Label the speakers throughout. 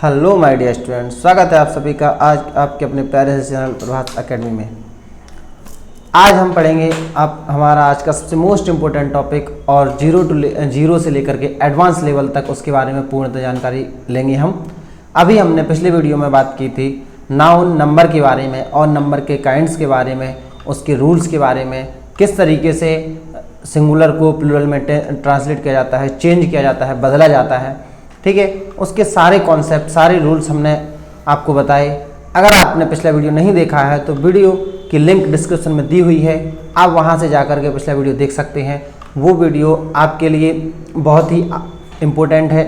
Speaker 1: Hello my dear students, स्वागत है आप सभी का आज आपके अपने प्यारे से चैनल प्रभात एकेडमी में। आज हम पढ़ेंगे आप हमारा आज का सबसे मोस्ट इम्पोर्टेंट टॉपिक और जीरो से लेकर के एडवांस लेवल तक उसके बारे में पूर्णतः जानकारी लेंगे हम। अभी हमने पिछले वीडियो में बात की थी नाउन नंबर के बारे में और नंबर के काइंड्स के बारे में, उसके रूल्स के बारे में, किस तरीके से सिंगुलर को प्लूरल में ट्रांसलेट किया जाता है, चेंज किया जाता है, बदला जाता है। ठीक है, उसके सारे कॉन्सेप्ट, सारे रूल्स हमने आपको बताए। अगर आपने पिछला वीडियो नहीं देखा है तो वीडियो की लिंक डिस्क्रिप्शन में दी हुई है, आप वहां से जाकर के पिछला वीडियो देख सकते हैं। वो वीडियो आपके लिए बहुत ही इम्पोर्टेंट है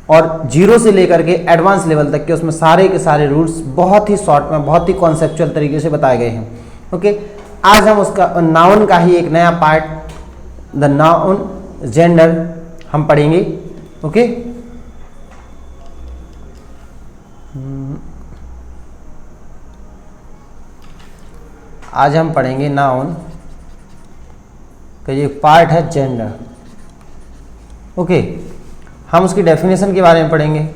Speaker 1: और जीरो से लेकर के एडवांस लेवल तक के उसमें सारे के सारे रूल्स बहुत ही शॉर्ट में, बहुत ही कॉन्सेप्चुअल तरीके से बताए गए हैं। ओके, आज हम उसका नाउन का ही एक नया पार्ट, द नाउन जेंडर, हम पढ़ेंगे। ओके, आज हम पढ़ेंगे नाउन का ये पार्ट है जेंडर। ओके, हम उसकी डेफिनेशन के बारे में पढ़ेंगे,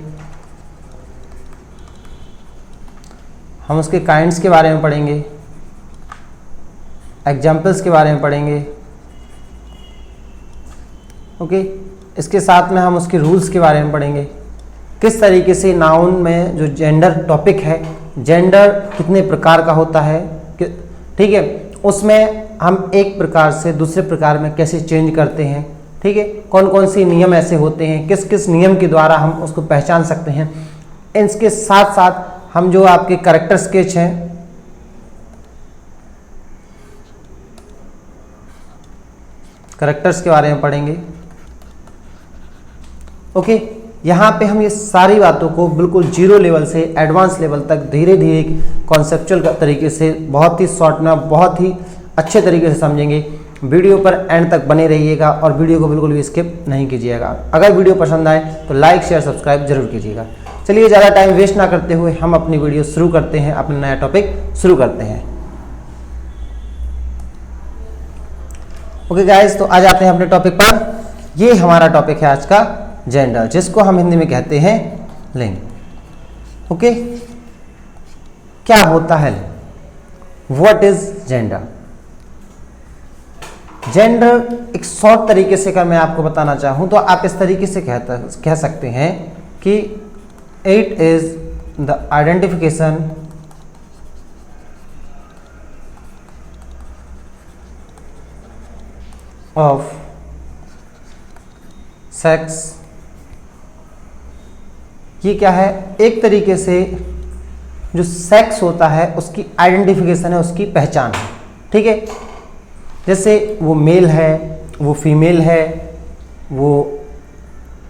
Speaker 1: हम उसके काइंड्स के बारे में पढ़ेंगे, एग्जाम्पल्स के बारे में पढ़ेंगे। ओके, इसके साथ में हम उसके रूल्स के बारे में पढ़ेंगे, किस तरीके से नाउन में जो जेंडर टॉपिक है, जेंडर कितने प्रकार का होता है, ठीक है, उसमें हम एक प्रकार से दूसरे प्रकार में कैसे चेंज करते हैं। ठीक है, कौन कौन से नियम ऐसे होते हैं, किस किस नियम के द्वारा हम उसको पहचान सकते हैं। इसके साथ साथ हम जो आपके कैरेक्टर स्केच हैं, कैरेक्टर्स के बारे में पढ़ेंगे। ओके, यहाँ पे हम ये सारी बातों को बिल्कुल जीरो लेवल से एडवांस लेवल तक धीरे धीरे कॉन्सेप्चुअल तरीके से, बहुत ही शॉर्ट में, बहुत ही अच्छे तरीके से समझेंगे। वीडियो पर एंड तक बने रहिएगा और वीडियो को बिल्कुल भी स्किप नहीं कीजिएगा। अगर वीडियो पसंद आए तो लाइक शेयर सब्सक्राइब जरूर कीजिएगा। चलिए, ज़्यादा टाइम वेस्ट ना करते हुए हम अपनी वीडियो शुरू करते हैं, अपना नया टॉपिक शुरू करते हैं। ओके गाइज, तो आ जाते हैं अपने टॉपिक पर। ये हमारा टॉपिक है आज का जेंडर, जिसको हम हिंदी में कहते हैं लिंग। ओके, क्या होता है लिंग? What is gender? जेंडर एक शॉर्ट तरीके से अगर मैं आपको बताना चाहूं तो आप इस तरीके से कह सकते हैं कि it is the identification of sex. ये क्या है? एक तरीके से जो सेक्स होता है उसकी आइडेंटिफिकेशन है, उसकी पहचान है। ठीक है, जैसे वो मेल है, वो फीमेल है, वो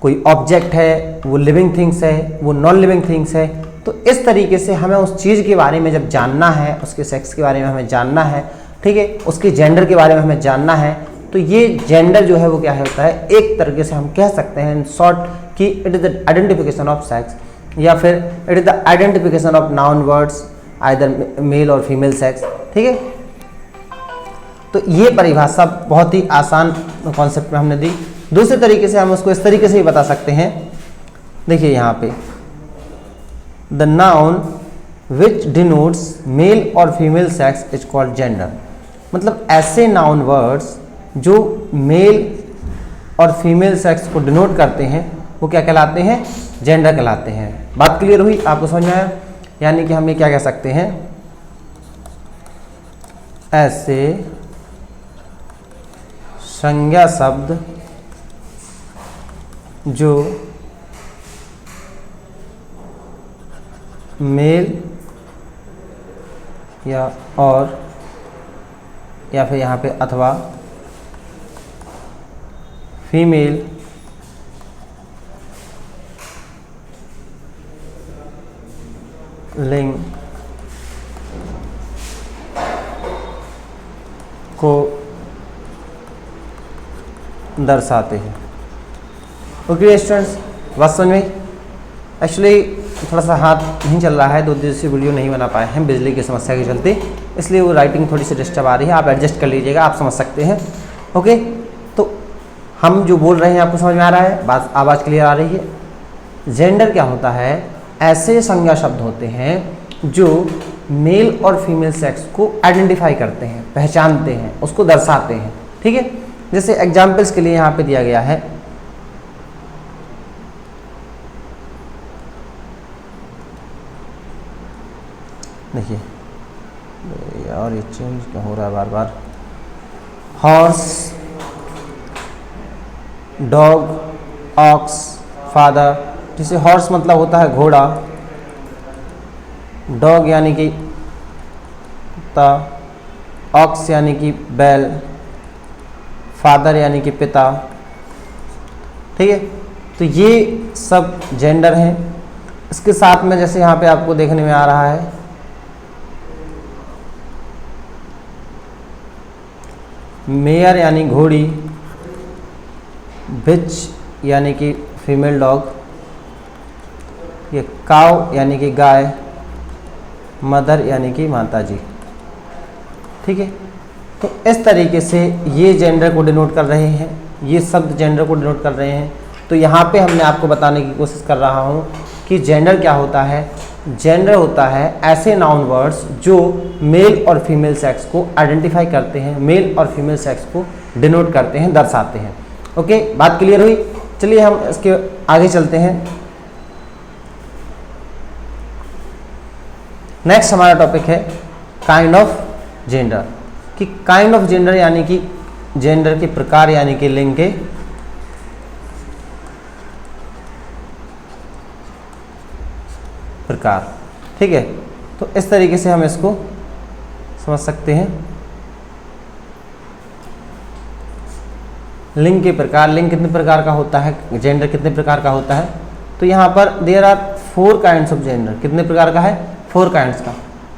Speaker 1: कोई ऑब्जेक्ट है, वो लिविंग थिंग्स है, वो नॉन लिविंग थिंग्स है। तो इस तरीके से हमें उस चीज़ के बारे में जब जानना है, उसके सेक्स के बारे में हमें जानना है, ठीक है, उसके जेंडर के बारे में हमें जानना है, तो ये जेंडर जो है वो क्या होता है, एक तरीके से हम कह सकते हैं इन शॉर्ट कि it is the identification of sex, या फिर it is the identification of noun words either male और फीमेल सेक्स। ठीक है, तो ये परिभाषा बहुत ही आसान कॉन्सेप्ट में हमने दी। दूसरे तरीके से हम उसको इस तरीके से ही बता सकते हैं। देखिए यहाँ पे, the noun which denotes male और female sex is called gender. मतलब ऐसे नाउन वर्ड्स जो मेल और फीमेल सेक्स को डिनोट करते हैं वो क्या कहलाते हैं? जेंडर कहलाते हैं। बात क्लियर हुई? आपको समझ में आया? यानी कि हम ये क्या कह सकते हैं, ऐसे संज्ञा शब्द जो मेल या और या फिर यहाँ पे अथवा फीमेल लिंग को दर्शाते हैं। ओके स्टूडेंट्स, बात समझ में? एक्चुअली थोड़ा सा हाथ नहीं चल रहा है, 2 दिन से वीडियो नहीं बना पाए हैं बिजली की समस्या के चलते, इसलिए वो राइटिंग थोड़ी सी डिस्टर्ब आ रही है। आप एडजस्ट कर लीजिएगा, आप समझ सकते हैं। ओके, तो हम जो बोल रहे हैं आपको समझ में आ रहा है? बात आवाज़ क्लियर आ रही है? जेंडर क्या होता है? ऐसे संज्ञा शब्द होते हैं जो मेल और फीमेल सेक्स को आइडेंटिफाई करते हैं, पहचानते हैं, उसको दर्शाते हैं। ठीक है, जैसे एग्जाम्पल्स के लिए यहाँ पे दिया गया है, देखिए यार ये चेंज क्यों हो रहा है बार बार। Horse, dog, ox, father. जैसे हॉर्स मतलब होता है घोड़ा, डॉग यानी कि कुत्ता, ऑक्स यानी कि बैल, फादर यानी कि पिता। ठीक है, तो ये सब जेंडर हैं। इसके साथ में जैसे यहाँ पे आपको देखने में आ रहा है मेयर यानी घोड़ी, बिच यानी कि फीमेल डॉग, ये काव यानी कि गाय, मदर यानी कि माता जी। ठीक है, तो इस तरीके से ये जेंडर को डिनोट कर रहे हैं, ये शब्द जेंडर को डिनोट कर रहे हैं। तो यहाँ पे हमने आपको बताने की कोशिश कर रहा हूँ कि जेंडर क्या होता है। जेंडर होता है ऐसे नाउन वर्ड्स जो मेल और फीमेल सेक्स को आइडेंटिफाई करते हैं, मेल और फीमेल सेक्स को डिनोट करते हैं, दर्शाते हैं। ओके, बात क्लियर हुई। चलिए हम इसके आगे चलते हैं। नेक्स्ट हमारा टॉपिक है काइंड ऑफ जेंडर, कि काइंड ऑफ जेंडर यानी कि जेंडर के प्रकार यानी कि लिंग के प्रकार। ठीक है, तो इस तरीके से हम इसको समझ सकते हैं। लिंग के प्रकार, लिंग कितने प्रकार का होता है, जेंडर कितने प्रकार का होता है। तो यहाँ पर there are 4 kinds of gender. कितने प्रकार का है? 4 काइंड्स का।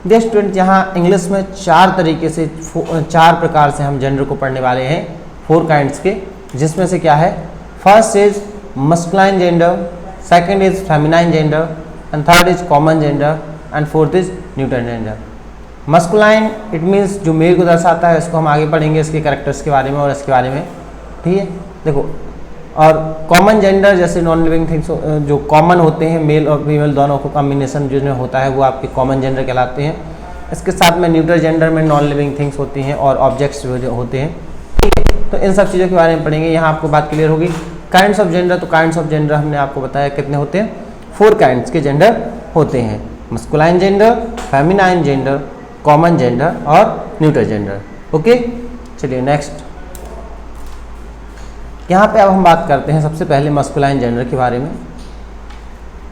Speaker 1: डियर स्टूडेंट, यहाँ इंग्लिश में 4 तरीके से 4 प्रकार से हम जेंडर को पढ़ने वाले हैं, 4 काइंड्स के, जिसमें से क्या है, first is masculine gender, second is feminine gender, and third is common gender, and fourth is neutral gender. Masculine it means जो मेल को दर्शाता है, इसको हम आगे पढ़ेंगे, इसके कैरेक्टर्स के बारे में और इसके बारे में। ठीक है, देखो, और कॉमन जेंडर जैसे नॉन लिविंग थिंग्स जो कॉमन होते हैं, मेल और फीमेल दोनों को कॉम्बिनेशन जो होता है वो आपके कॉमन जेंडर कहलाते हैं। इसके साथ में न्यूट्रल जेंडर में नॉन लिविंग थिंग्स होती हैं और ऑब्जेक्ट्स जो होते हैं। ठीक है, तो इन सब चीज़ों के बारे में पढ़ेंगे। यहाँ आपको बात क्लियर होगी। काइंड्स ऑफ जेंडर, तो काइंड्स ऑफ जेंडर हमने आपको बताया कितने होते हैं, 4 काइंड्स के जेंडर होते हैं, masculine gender, feminine gender, common gender और न्यूट्रल जेंडर। ओके, चलिए नेक्स्ट। यहाँ पे अब हम बात करते हैं सबसे पहले मस्कुलाइन जेंडर के बारे में।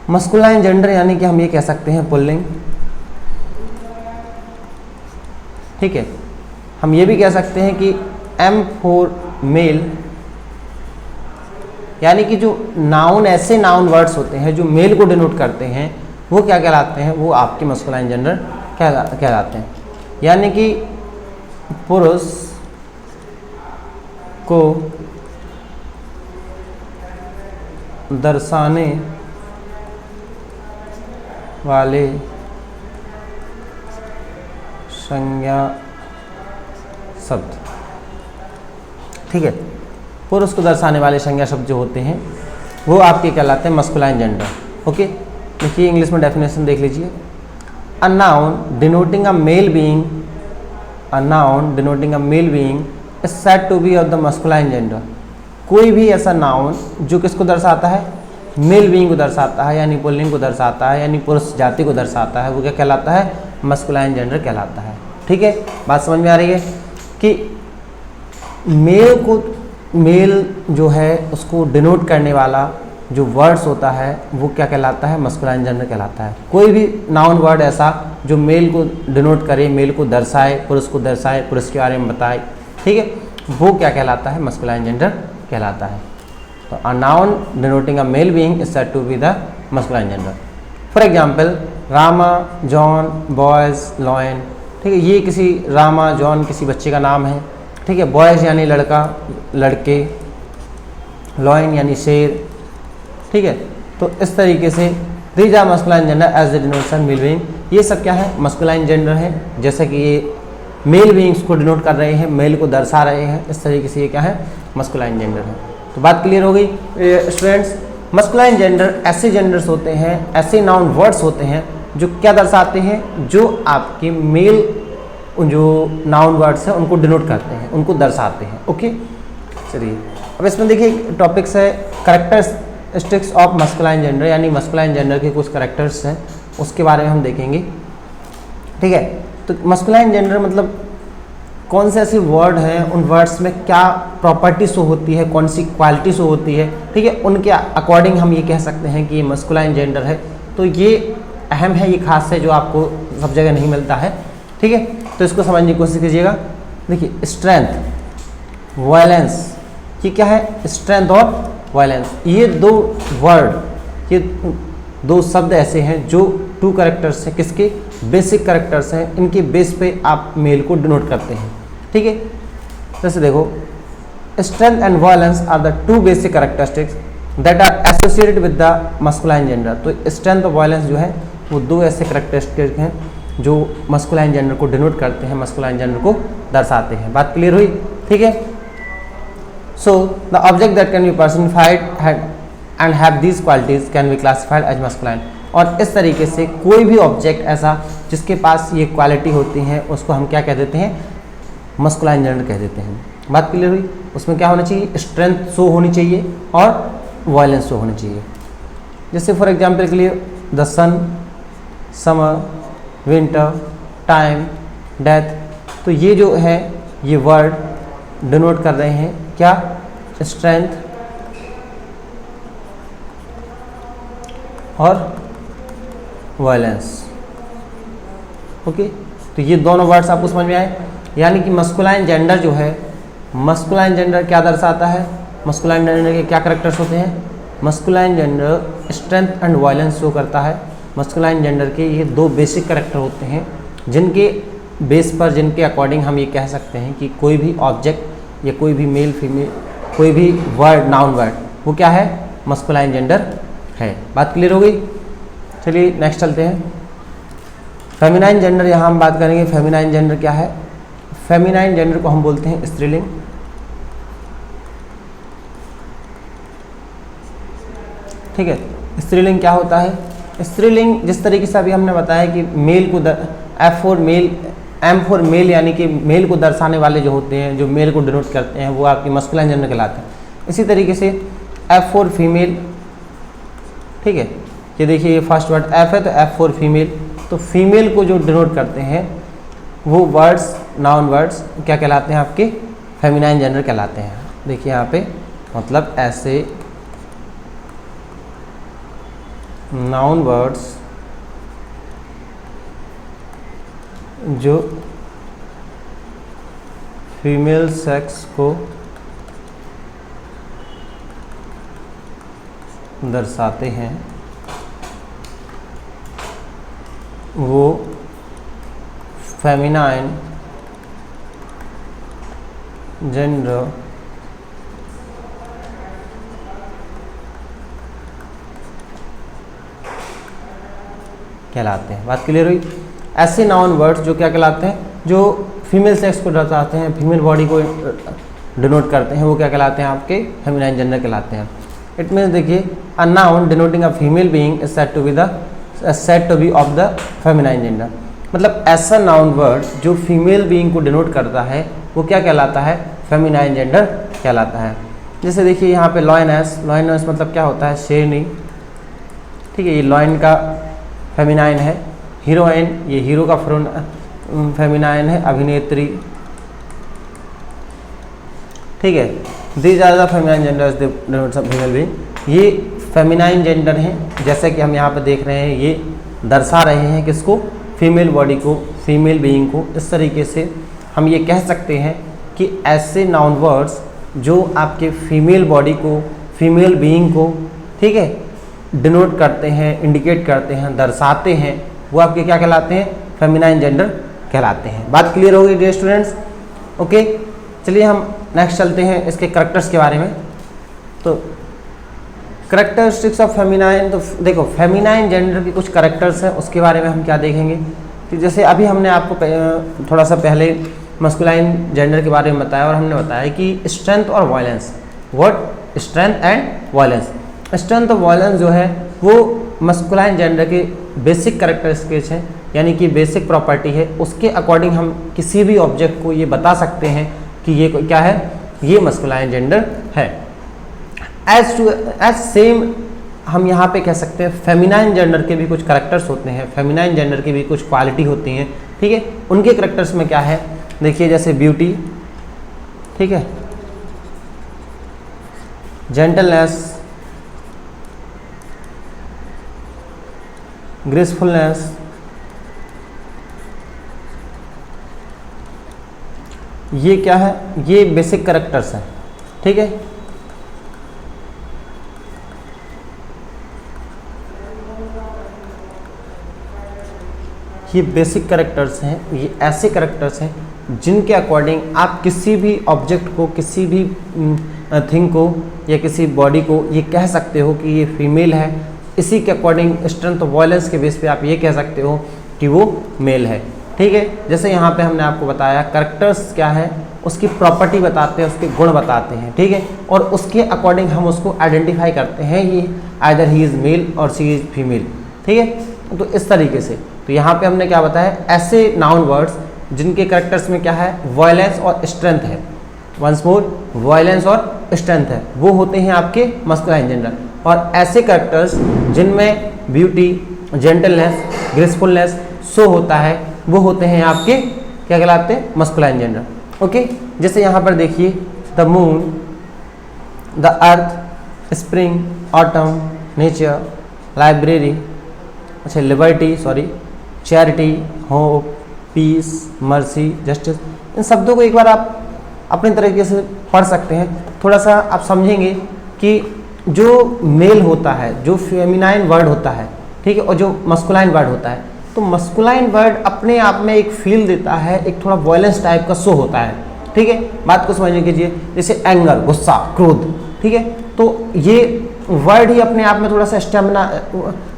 Speaker 1: मस्कुलाइन जेंडर यानी कि हम ये कह सकते हैं पुल्लिंग। ठीक है, हम ये भी कह सकते हैं कि M फॉर मेल, यानी कि जो नाउन, ऐसे नाउन वर्ड्स होते हैं जो मेल को डिनोट करते हैं, वो क्या कहलाते हैं, वो आपके मस्कुलाइन जेंडर कहलाते हैं। यानी कि पुरुष को दर्शाने वाले संज्ञा शब्द। ठीक है, पुरुष को दर्शाने वाले संज्ञा शब्द जो होते हैं वो आपके कहलाते हैं मस्कुलाइन जेंडर। ओके, देखिए इंग्लिश में डेफिनेशन देख लीजिए। A noun denoting a male being, a noun denoting a male being is said to be of the masculine gender. कोई भी ऐसा नाउन जो किसको दर्शाता है, मेल बीइंग को दर्शाता है, यानी पुल्लिंग को दर्शाता है, यानी पुरुष जाति को दर्शाता है, वो क्या कहलाता है, मस्कुलाइन जेंडर कहलाता है। ठीक है, बात समझ में आ रही है कि मेल जो है उसको डिनोट करने वाला जो वर्ड्स होता है वो क्या कहलाता है, मस्कुलाइन जेंडर कहलाता है। कोई भी नाउन वर्ड ऐसा जो मेल को डिनोट करे, मेल को दर्शाए, पुरुष को दर्शाए, पुरुष के बारे में बताए, ठीक है, वो क्या कहलाता है, मस्कुलाइन जेंडर कहलाता है। तो a noun denoting a male being is said to be the masculine gender. For example Rama, John, boys, lion. ठीक है, ये किसी रामा, जॉन किसी बच्चे का नाम है। ठीक है, बॉयज यानी लड़का, लड़के, लॉयन यानी शेर। ठीक है, तो इस तरीके से these are masculine gender as the denotation male being. ये सब क्या है, मस्कुलाइन जेंडर है, जैसे कि ये मेल बीइंग्स को डिनोट कर रहे हैं, मेल को दर्शा रहे हैं, इस तरीके से ये क्या है, मस्कुलाइन जेंडर है। तो बात क्लियर हो गई स्टूडेंट्स। मस्कुलाइन जेंडर ऐसे जेंडर्स होते हैं, ऐसे नाउन वर्ड्स होते हैं जो क्या दर्शाते हैं, जो आपके मेल जो नाउन वर्ड्स हैं उनको डिनोट करते हैं, उनको दर्शाते हैं। ओके, चलिए अब इसमें देखिए टॉपिक्स है कैरेक्टरिस्टिक्स ऑफ मस्कुलाइन जेंडर, यानी मस्कुलाइन जेंडर के कुछ कैरेक्टर्स हैं उसके बारे में हम देखेंगे। ठीक है, तो मस्कुलाइन जेंडर मतलब कौन से ऐसे वर्ड हैं, उन वर्ड्स में क्या प्रॉपर्टी शो होती है, कौन सी क्वालिटी शो होती है, ठीक है, उनके अकॉर्डिंग हम ये कह सकते हैं कि ये मस्कुलाइन जेंडर है। तो ये अहम है, ये खास है, जो आपको सब जगह नहीं मिलता है। ठीक है, तो इसको समझने की कोशिश कीजिएगा। देखिए स्ट्रेंथ, वायलेंस, ये क्या है, स्ट्रेंथ और वायलेंस, ये दो वर्ड, ये दो शब्द ऐसे हैं जो टू कैरेक्टर्स हैं, किसके, बेसिक कैरेक्टर्स हैं, इनके बेस पे आप मेल को डिनोट करते हैं। ठीक है, जैसे देखो strength and violence are the two basic characteristics that are associated with the masculine gender. तो स्ट्रेंथ और वायलेंस जो है वो दो ऐसे कैरेक्टरिस्टिक हैं जो मस्कुलाइन जेंडर को डिनोट करते हैं, मस्कुलाइन जेंडर को दर्शाते हैं। बात क्लियर हुई? ठीक है, so the object that can be personified and have these qualities can be classified as masculine. और इस तरीके से कोई भी ऑब्जेक्ट ऐसा जिसके पास ये क्वालिटी होती हैं उसको हम क्या कह देते हैं, मस्कुलाइन जेंडर कह देते हैं। बात क्लियर हुई? उसमें क्या होना चाहिए, स्ट्रेंथ शो होनी चाहिए और वायलेंस शो होनी चाहिए। जैसे फॉर एग्जांपल के लिए the sun, summer, winter, time, death, तो ये जो है ये वर्ड डिनोट कर रहे हैं क्या, स्ट्रेंथ और वायलेंस। ओके, तो ये दोनों वर्ड्स आपको समझ में आए। यानी कि मस्कुलाइन जेंडर जो है, मस्कुलाइन जेंडर क्या दर्शाता है, मस्कुलाइन जेंडर के क्या कैरेक्टर्स होते हैं, masculine gender strength and violence show करता है। मस्कुलाइन जेंडर के ये दो बेसिक कैरेक्टर होते हैं जिनके बेस पर, जिनके अकॉर्डिंग हम ये कह सकते हैं कि कोई भी ऑब्जेक्ट या कोई भी मेल फीमेल, कोई भी वर्ड, नाउन वर्ड, वो क्या है, मस्कुलाइन जेंडर है। बात क्लियर हो गई? चलिए नेक्स्ट चलते हैं। फेमिनाइन जेंडर, यहाँ हम बात करेंगे फेमिनाइन जेंडर क्या है। फेमिनाइन जेंडर को हम बोलते हैं स्त्रीलिंग। ठीक है, स्त्रीलिंग क्या होता है, स्त्रीलिंग जिस तरीके से अभी हमने बताया कि मेल को F for male, M for male, यानी कि मेल को दर्शाने वाले जो होते हैं, जो मेल को डिनोट करते हैं, वो आपकी मस्कुलाइन जेंडर कहलाते हैं। इसी तरीके से एफ फॉर फीमेल। ठीक है, ये देखिए ये फर्स्ट वर्ड एफ है तो एफ फॉर फीमेल, तो फीमेल को जो डिनोट करते हैं वो वर्ड्स, नाउन वर्ड्स क्या कहलाते हैं, आपके फेमिनाइन जेंडर कहलाते हैं। देखिए यहाँ पे मतलब ऐसे नाउन वर्ड्स जो फीमेल सेक्स को दर्शाते हैं वो फेमिनाइन जेंडर कहलाते हैं। बात क्लियर हुई? ऐसे नाउन वर्ड्स जो क्या कहलाते हैं, जो फीमेल सेक्स को दर्शाते हैं, फीमेल बॉडी को डिनोट करते हैं, वो क्या कहलाते हैं, आपके फेमिनाइन जेंडर कहलाते हैं। इट मीन्स देखिए a noun denoting a female being is said to be of the feminine gender. मतलब ऐसा नाउन वर्ड जो फीमेल बीइंग को डिनोट करता है वो क्या कहलाता है, फेमिनाइन जेंडर कहलाता है। जैसे देखिए यहाँ पे लॉयनेस, लॉयनेस मतलब क्या होता है, शेरनी। ठीक है, ये लॉयन का फेमिनाइन है। हीरोइन, ये हीरो का फेमिनाइन है, अभिनेत्री। ठीक है, these are the feminine genders denotes of female being. ये फेमिनाइन जेंडर हैं, जैसे कि हम यहाँ पे देख रहे हैं, ये दर्शा रहे हैं किसको, फीमेल बॉडी को, फीमेल बीइंग को। इस तरीके से हम ये कह सकते हैं कि ऐसे नाउन वर्ड्स जो आपके फीमेल बॉडी को, फीमेल बीइंग को, ठीक है, डिनोट करते हैं, इंडिकेट करते हैं, दर्शाते हैं, वो आपके क्या कहलाते हैं, फेमिनाइन जेंडर कहलाते हैं। बात क्लियर होगी डियर स्टूडेंट्स? ओके, चलिए हम नेक्स्ट चलते हैं इसके करैक्टर्स के बारे में। तो करैक्टरिस्टिक्स ऑफ फेमिनाइन, तो देखो फेमिनाइन जेंडर के कुछ करैक्टर्स हैं, उसके बारे में हम क्या देखेंगे कि जैसे अभी हमने आपको थोड़ा सा पहले मस्कुलाइन जेंडर के बारे में बताया और हमने बताया कि स्ट्रेंथ और violence, what, strength and violence, strength of violence जो है वो मस्कुलाइन जेंडर के बेसिक कैरेक्टरिस्टिक्स हैं, यानी कि बेसिक प्रॉपर्टी है, उसके अकॉर्डिंग हम किसी भी ऑब्जेक्ट को ये बता सकते हैं कि ये क्या है, ये मस्कुलाइन जेंडर है। एज सेम हम यहाँ पे कह सकते हैं फेमिनाइन जेंडर के भी कुछ कैरेक्टर्स होते हैं, फेमिनाइन जेंडर की भी कुछ क्वालिटी होती हैं, ठीक है। उनके कैरेक्टर्स में क्या है, देखिए जैसे ब्यूटी, ठीक है, जेंटलनेस, ग्रेसफुलनेस, ये क्या है, ये बेसिक कैरेक्टर्स हैं, ठीक है। ये बेसिक कैरेक्टर्स हैं, ये ऐसे कैरेक्टर्स हैं जिनके अकॉर्डिंग आप किसी भी ऑब्जेक्ट को, किसी भी थिंग को या किसी बॉडी को ये कह सकते हो कि ये फीमेल है। इसी के अकॉर्डिंग स्ट्रेंथ ऑफ वॉयलेंस के बेस पे आप ये कह सकते हो कि वो मेल है, ठीक है। जैसे यहाँ पे हमने आपको बताया कैरेक्टर्स क्या है, उसकी प्रॉपर्टी बताते हैं, उसके गुण बताते हैं, ठीक है, और उसके अकॉर्डिंग हम उसको आइडेंटिफाई करते हैं, ये आइदर ही इज़ मेल और शी इज़ फीमेल, ठीक है। तो इस तरीके से तो यहाँ पे हमने क्या बताया, ऐसे नाउन वर्ड्स जिनके कैरेक्टर्स में क्या है, वॉयलेंस और स्ट्रेंथ है, वंस मोर वॉयलेंस और स्ट्रेंथ है, वो होते हैं आपके मस्कुलाइन जेंडर। और ऐसे कैरेक्टर्स जिनमें ब्यूटी, जेंटलनेस, ग्रेसफुलनेस शो होता है, वो होते हैं आपके क्या कहलाते हैं, मस्कुलाइन जेंडर, ओके। जैसे यहाँ पर देखिए the moon, the earth, spring, autumn, nature, library, अच्छा liberty, sorrow, charity, hope, peace, mercy, justice, इन शब्दों को एक बार आप अपने तरीके से पढ़ सकते हैं। थोड़ा सा आप समझेंगे कि जो मेल होता है, जो फेमिनाइन वर्ड होता है, ठीक है, और जो मस्कुलाइन वर्ड होता है, तो मस्कुलाइन वर्ड अपने आप में एक फील देता है, एक थोड़ा वॉयलेंस टाइप का शो होता है, ठीक है। बात को समझने कीजिए, जैसे एंगर, गुस्सा, क्रोध, ठीक है, तो ये वर्ड ही अपने आप में थोड़ा सा स्टेमिना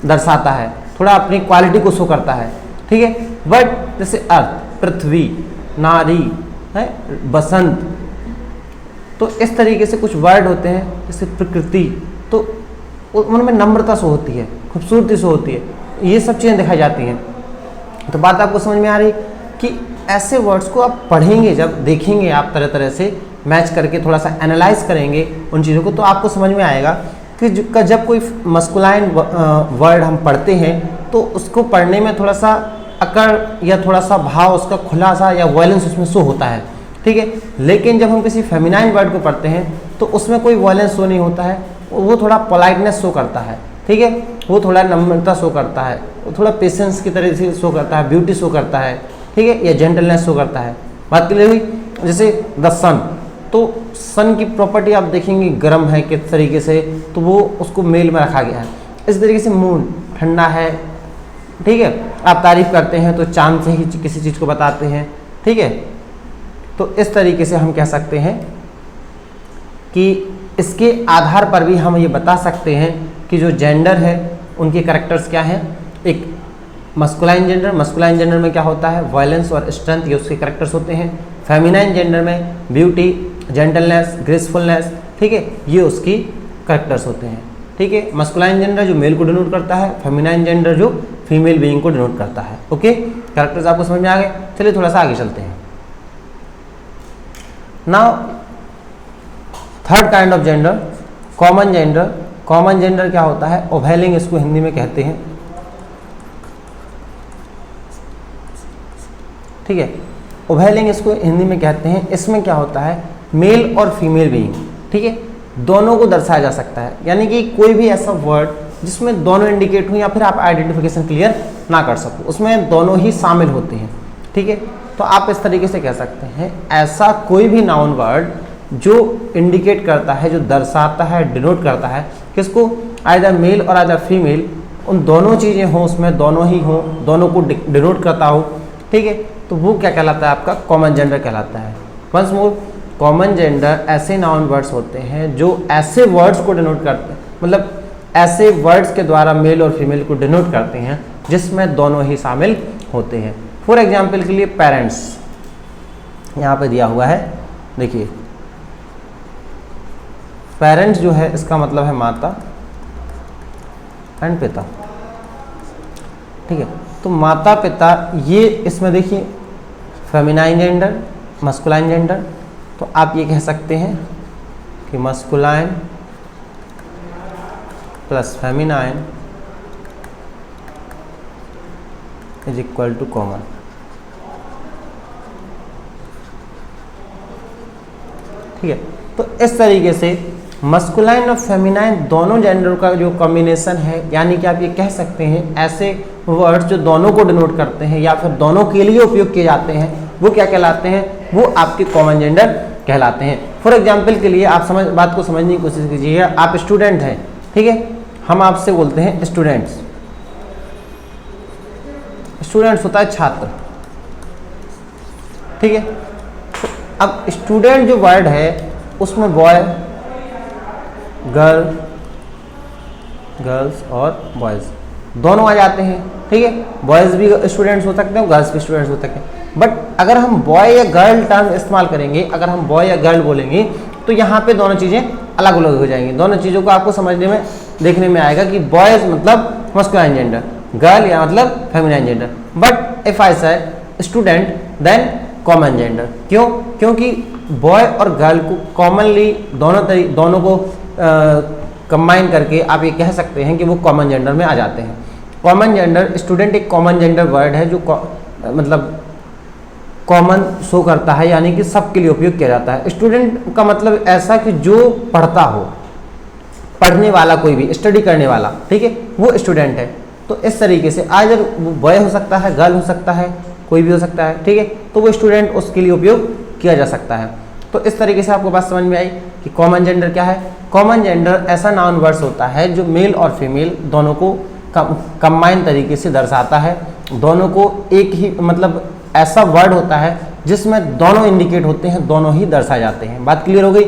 Speaker 1: दर्शाता है, थोड़ा अपनी क्वालिटी को शो करता है, ठीक है। बट जैसे अर्थ, पृथ्वी, नारी है, बसंत, तो इस तरीके से कुछ वर्ड होते हैं, जैसे प्रकृति, तो उनमें नम्रता शो होती है, खूबसूरती शो होती है, ये सब चीज़ें दिखाई जाती हैं। तो बात आपको समझ में आ रही कि ऐसे वर्ड्स को आप पढ़ेंगे, जब देखेंगे आप तरह तरह से मैच करके थोड़ा सा एनालाइज करेंगे उन चीज़ों को, तो आपको समझ में आएगा कि जब कोई मस्कुलाइन वर्ड हम पढ़ते हैं तो उसको पढ़ने में थोड़ा सा अकड़ या थोड़ा सा भाव उसका खुला सा या वॉयलेंस उसमें शो होता है, ठीक है। लेकिन जब हम किसी फेमिनाइन वर्ड को पढ़ते हैं तो उसमें कोई वॉयलेंस शो नहीं होता है, वो थोड़ा पोलाइटनेस शो करता है, ठीक है, वो थोड़ा नम्रता शो करता है, वो थोड़ा पेशेंस की तरह से शो करता है, ब्यूटी शो करता है, ठीक है, या जेंटलनेस शो करता है। बात क्लियर हुई। जैसे द सन, तो सन की प्रॉपर्टी आप देखेंगे गर्म है किस तरीके से, तो वो उसको मेल में रखा गया है। इस तरीके से मून ठंडा है, ठीक है, आप तारीफ करते हैं तो चांद से ही किसी चीज़ को बताते हैं, ठीक है। तो इस तरीके से हम कह सकते हैं कि इसके आधार पर भी हम ये बता सकते हैं कि जो जेंडर है उनके कैरेक्टर्स क्या हैं। एक मस्कुलाइन जेंडर में क्या होता है, वायलेंस और स्ट्रेंथ, ये उसके कैरेक्टर्स होते हैं। फेमिनाइन जेंडर में ब्यूटी, जेंटलनेस, ग्रेसफुलनेस, ठीक है, ये उसकी कैरेक्टर्स होते हैं, ठीक है। मस्कुलाइन जेंडर जो मेल को डिनोट करता है, फेमिनाइन जेंडर जो फीमेल बीइंग को डिनोट करता है, ओके। कैरेक्टर्स आपको समझ में आ गए। चलिए थोड़ा सा आगे चलते हैं। Now third kind of gender, common gender. Common gender क्या होता है, ओवेलिंग इसको हिंदी में कहते हैं, ठीक है, ओवेलिंग इसको हिंदी में कहते हैं। इसमें क्या होता है, मेल और फीमेल बीइंग, ठीक है, दोनों को दर्शाया जा सकता है। यानी कि कोई भी ऐसा वर्ड जिसमें दोनों इंडिकेट हो या फिर आप आइडेंटिफिकेशन क्लियर ना कर सको, उसमें दोनों ही शामिल होते हैं, ठीक है। तो आप इस तरीके से कह सकते हैं, ऐसा कोई भी नाउन वर्ड जो इंडिकेट करता है, जो दर्शाता है, डिनोट करता है किसको, आइदर मेल और आइदर फीमेल, उन दोनों चीज़ें हों, उसमें दोनों ही हों, दोनों को डिनोट करता हो, ठीक है, तो वो क्या कहलाता है, आपका कॉमन जेंडर कहलाता है। वंस मोर, कॉमन जेंडर ऐसे नाउन वर्ड्स होते हैं जो ऐसे वर्ड्स को डिनोट करते हैं, मतलब ऐसे वर्ड्स के द्वारा मेल और फीमेल को डिनोट करते हैं जिसमें दोनों ही शामिल होते हैं। फॉर एग्जाम्पल के लिए पेरेंट्स यहाँ पे दिया हुआ है, देखिए पेरेंट्स जो है इसका मतलब है माता, एंड पिता, ठीक है। तो माता पिता, ये इसमें देखिए फेमिनाइन जेंडर, मस्कुलाइन जेंडर, तो आप ये कह सकते हैं कि masculine plus feminine is equal to common. ठीक है, तो इस तरीके से मस्कुलाइन और फेमिनाइन दोनों जेंडर का जो कॉम्बिनेशन है, यानी कि आप ये कह सकते हैं ऐसे वर्ड्स जो दोनों को डिनोट करते हैं या फिर दोनों के लिए उपयोग किए जाते हैं, वो क्या कहलाते हैं? वो आपके कॉमन जेंडर कहलाते हैं। फॉर एग्जाम्पल के लिए आप बात को समझने की कोशिश कीजिए। आप स्टूडेंट हैं, ठीक है, हम आपसे बोलते हैं स्टूडेंट्स। स्टूडेंट्स होता है छात्र, ठीक है। तो अब स्टूडेंट जो वर्ड है उसमें बॉय, गर्ल्स और बॉयज़ दोनों आ जाते हैं, ठीक है। बॉयज़ भी स्टूडेंट्स हो सकते हैं, गर्ल्स भी स्टूडेंट्स हो सकते हैं। बट अगर हम बॉय या गर्ल टर्म इस्तेमाल करेंगे, अगर हम बॉय या गर्ल बोलेंगे, तो यहाँ पे दोनों चीज़ें अलग अलग हो जाएंगी। दोनों चीज़ों को आपको समझने में, देखने में आएगा कि बॉयज़ मतलब मस्कुलाइन जेंडर, गर्ल या मतलब feminine gender. But if I से स्टूडेंट देन कॉमन जेंडर। क्यों? क्योंकि बॉय और गर्ल को कॉमनली दोनों को कंबाइन करके आप ये कह सकते हैं कि वो कॉमन जेंडर में आ जाते हैं। कॉमन जेंडर, स्टूडेंट एक कॉमन जेंडर वर्ड है जो मतलब कॉमन शो करता है, यानी कि सबके लिए उपयोग किया जाता है। स्टूडेंट का मतलब ऐसा कि जो पढ़ता हो, पढ़ने वाला, कोई भी स्टडी करने वाला, ठीक है, वो स्टूडेंट है। तो इस तरीके से आज वो बॉय हो सकता है, गर्ल हो सकता है, कोई भी हो सकता है, ठीक है। तो वो स्टूडेंट उसके लिए उपयोग किया जा सकता है। तो इस तरीके से आपको बात समझ में आई कि कॉमन जेंडर क्या है। कॉमन जेंडर ऐसा नाउन वर्ड्स होता है जो मेल और फीमेल दोनों को कंबाइन तरीके से दर्शाता है। दोनों को एक ही, मतलब ऐसा वर्ड होता है जिसमें दोनों इंडिकेट होते हैं, दोनों ही दर्शाए जाते हैं। बात क्लियर हो गई?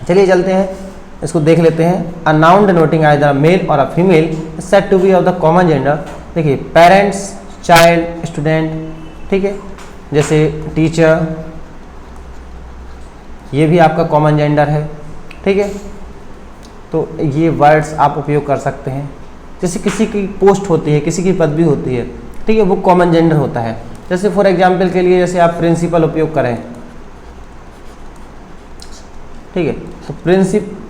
Speaker 1: चलिए चलते हैं, इसको देख लेते हैं। A noun denoting either male और a female said to be of the common gender. देखिए पेरेंट्स, चाइल्ड, स्टूडेंट, ठीक है, जैसे टीचर, ये भी आपका कॉमन जेंडर है, ठीक है। तो ये वर्ड्स आप उपयोग कर सकते हैं। जैसे किसी की पोस्ट होती है, किसी की पदवी होती है, ठीक है, वो कॉमन जेंडर होता है। जैसे फॉर एग्जांपल के लिए जैसे आप प्रिंसिपल उपयोग करें, ठीक है, तो प्रिंसिपल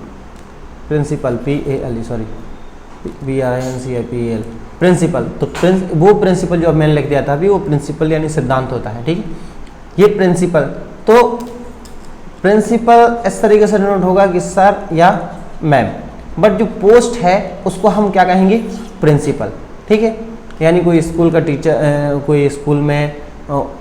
Speaker 1: PALE प्रिंसिपल, तो वो प्रिंसिपल जो अब मैंने लिख दिया था अभी, वो प्रिंसिपल यानी सिद्धांत होता है, ठीक है। ये प्रिंसिपल, तो प्रिंसिपल इस तरीके से डिनोट होगा कि सर या मैम, बट जो पोस्ट है उसको हम क्या कहेंगे? प्रिंसिपल, ठीक है। यानी कोई स्कूल का टीचर, कोई स्कूल में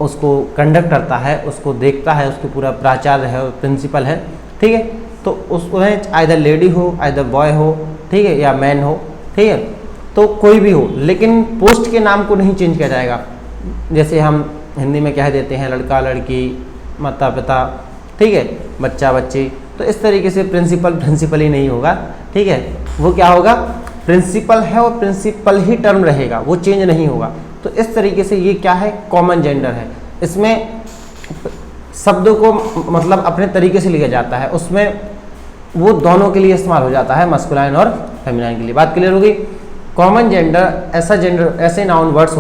Speaker 1: उसको कंडक्ट करता है, उसको देखता है, उसके पूरा प्राचार्य है, प्रिंसिपल है, ठीक है। तो उसमें आइदर लेडी हो, आइदर बॉय हो, ठीक है, या मैन हो, ठीक है, तो कोई भी हो, लेकिन पोस्ट के नाम को नहीं चेंज किया जाएगा। जैसे हम हिंदी में कह देते हैं लड़का लड़की, माता पिता, ठीक है, बच्चा बच्ची, तो इस तरीके से प्रिंसिपल ही नहीं होगा, ठीक है। वो क्या होगा? प्रिंसिपल है और प्रिंसिपल ही टर्म रहेगा, वो चेंज नहीं होगा। तो इस तरीके से ये क्या है? कॉमन जेंडर है। इसमें शब्दों को मतलब अपने तरीके से लिया जाता है, उसमें वो दोनों के लिए इस्तेमाल हो जाता है, मस्कुलाइन और फेमिनाइन के लिए। बात क्लियर हो गई? कॉमन जेंडर ऐसे नाउन वर्ड्स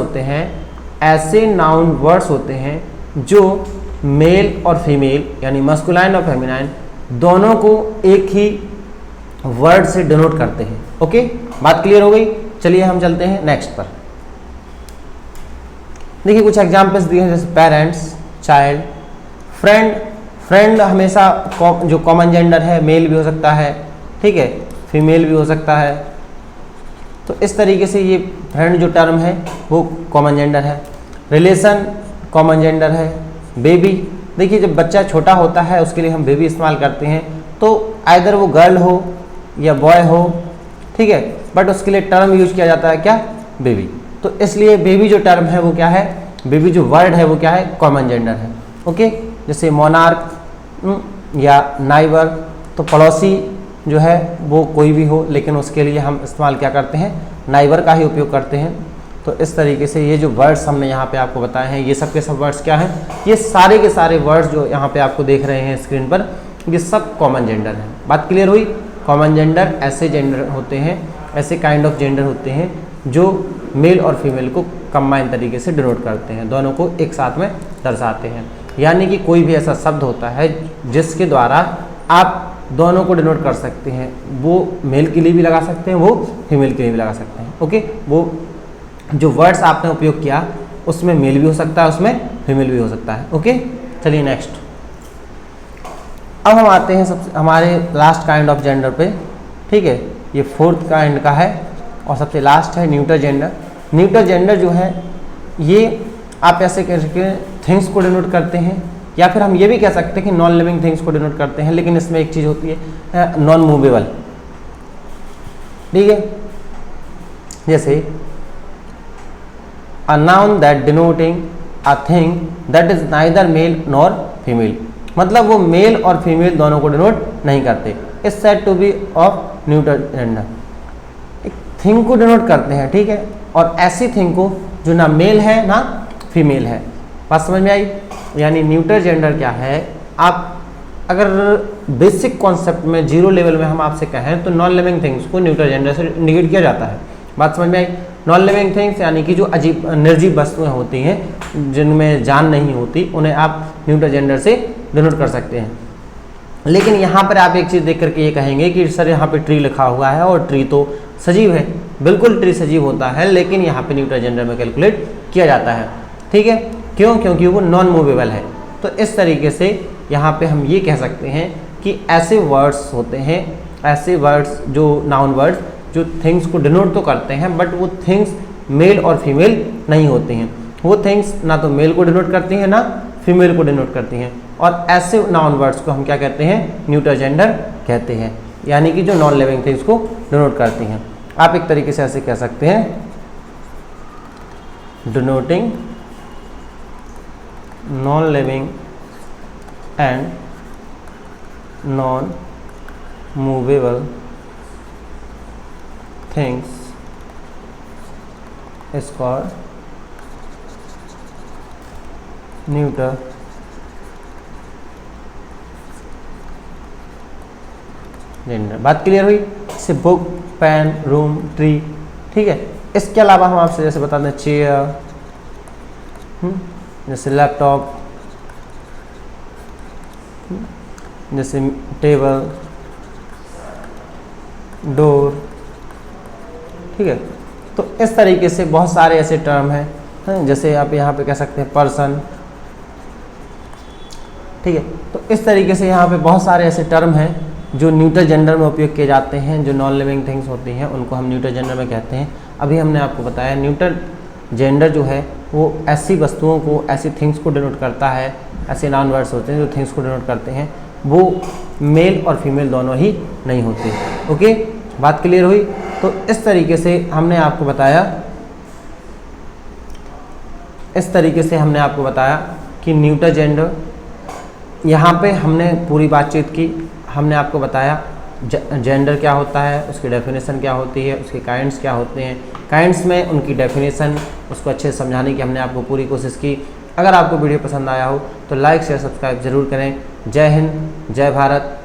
Speaker 1: होते हैं जो मेल और फीमेल यानी मस्कुलाइन और फेमिनाइन दोनों को एक ही वर्ड से डिनोट करते हैं। ओके, बात क्लियर हो गई? चलिए हम चलते हैं नेक्स्ट पर। देखिए कुछ एग्जाम्पल्स दिए हैं, जैसे पेरेंट्स, चाइल्ड, फ्रेंड हमेशा जो कॉमन जेंडर है, मेल भी हो सकता है, ठीक है, फीमेल भी हो सकता है। तो इस तरीके से ये फ्रेंड जो टर्म है वो कॉमन जेंडर है। रिलेशन कॉमन जेंडर है। बेबी, देखिए जब बच्चा छोटा होता है उसके लिए हम बेबी इस्तेमाल करते हैं, तो आइदर वो गर्ल हो या बॉय हो, ठीक है, बट उसके लिए टर्म यूज किया जाता है क्या? बेबी। तो इसलिए बेबी जो टर्म है वो क्या है? बेबी जो वर्ड है वो क्या है? कॉमन जेंडर है। ओके, जैसे मोनार्क या नाइबर, तो पड़ोसी जो है वो कोई भी हो, लेकिन उसके लिए हम इस्तेमाल क्या करते हैं? नाइबर का ही उपयोग करते हैं। तो इस तरीके से ये जो वर्ड्स हमने यहाँ पे आपको बताए हैं, ये सब के सब वर्ड्स क्या हैं? ये सारे के सारे वर्ड्स जो यहाँ पे आपको देख रहे हैं स्क्रीन पर, ये सब कॉमन जेंडर हैं। बात क्लियर हुई? कॉमन जेंडर ऐसे जेंडर होते हैं ऐसे काइंड ऑफ जेंडर होते हैं जो मेल और फीमेल को कंबाइन तरीके से डिनोट करते हैं, दोनों को एक साथ में दर्शाते हैं। यानी कि कोई भी ऐसा शब्द होता है जिसके द्वारा आप दोनों को डिनोट कर सकते हैं, वो मेल के लिए भी लगा सकते हैं, वो फीमेल के लिए भी लगा सकते हैं। ओके, वो जो वर्ड्स आपने उपयोग किया उसमें मेल भी हो सकता है, उसमें फीमेल भी हो सकता है। ओके, चलिए नेक्स्ट। अब हम आते हैं हमारे लास्ट काइंड ऑफ जेंडर पे। ठीक है, ये फोर्थ काइंड का है और सबसे लास्ट है न्यूटर जेंडर। न्यूटर जेंडर जो है ये आप ऐसे कह सकते हैं थिंग्स को डिनोट करते हैं, या फिर हम ये भी कह सकते हैं कि नॉन लिविंग थिंग्स को डिनोट करते हैं, लेकिन इसमें एक चीज़ होती है नॉन मूवेबल। ठीक है, जैसे a noun that denoting a thing that is neither male nor female, मतलब वो मेल और फीमेल दोनों को डिनोट नहीं करते, is said to be of neuter gender. एक थिंग को डिनोट करते हैं, ठीक है, और ऐसी थिंग को जो ना मेल है ना फीमेल है। बात समझ में आई? यानी न्यूटर जेंडर क्या है, आप अगर बेसिक कॉन्सेप्ट में जीरो लेवल में हम आपसे कहें तो नॉन लिविंग थिंग्स को न्यूटर जेंडर से इंडिकेट किया जाता है। बात समझ में आई? नॉन लिविंग थिंग्स यानी कि जो अजीब निर्जीव वस्तुएं होती हैं जिनमें जान नहीं होती, उन्हें आप न्यूटर जेंडर से डिनोट कर सकते हैं। लेकिन यहाँ पर आप एक चीज़ देख करके ये कहेंगे कि सर यहाँ पे ट्री लिखा हुआ है और ट्री तो सजीव है। बिल्कुल ट्री सजीव होता है, लेकिन यहाँ पे न्यूटर जेंडर में कैलकुलेट किया जाता है। ठीक है, क्यों? क्योंकि वो नॉन मूवेबल है। तो इस तरीके से यहाँ पे हम ये कह सकते हैं कि ऐसे वर्ड्स होते हैं, ऐसे वर्ड्स जो नाउन वर्ड्स जो थिंग्स को डिनोट तो करते हैं, बट वो थिंग्स मेल और फीमेल नहीं होती हैं। वो थिंग्स ना तो मेल को डिनोट करती हैं ना फीमेल को डिनोट करती हैं, और ऐसे नाउन वर्ड्स को हम क्या कहते हैं? न्यूटर जेंडर कहते हैं, यानी कि जो नॉन लिविंग थिंग्स को डिनोट करती हैं। आप एक तरीके से ऐसे कह सकते हैं, denoting non living and non movable things is called neuter gender. बात क्लियर हुई? जैसे बुक, पेन, रूम, ट्री। ठीक है, इसके अलावा हम आपसे जैसे बता दें चेयर, जैसे लैपटॉप, जैसे टेबल, डोर। ठीक है, तो इस तरीके से बहुत सारे ऐसे टर्म हैं, जैसे आप यहाँ पे कह सकते हैं पर्सन। ठीक है, तो इस तरीके से यहाँ पे बहुत सारे ऐसे टर्म हैं जो न्यूटर जेंडर में उपयोग किए जाते हैं। जो नॉन लिविंग थिंग्स होती हैं उनको हम न्यूटर जेंडर में कहते हैं। अभी हमने आपको बताया न्यूटर जेंडर जो है वो ऐसी वस्तुओं को, ऐसी थिंग्स को डिनोट करता है, ऐसे नाउन वर्ड्स होते हैं जो थिंग्स को डिनोट करते हैं, वो मेल और फीमेल दोनों ही नहीं होती। ओके, बात क्लियर हुई? तो इस तरीके से हमने आपको बताया, इस तरीके से हमने आपको बताया कि न्यूटर जेंडर, यहाँ पे हमने पूरी बातचीत की। हमने आपको बताया जेंडर क्या होता है, उसकी डेफिनेशन क्या होती है, उसके काइंड्स क्या होते हैं, काइंड्स में उनकी डेफिनेशन, उसको अच्छे से समझाने की हमने आपको पूरी कोशिश की। अगर आपको वीडियो पसंद आया हो तो लाइक शेयर सब्सक्राइब जरूर करें। जय हिंद, जय भारत,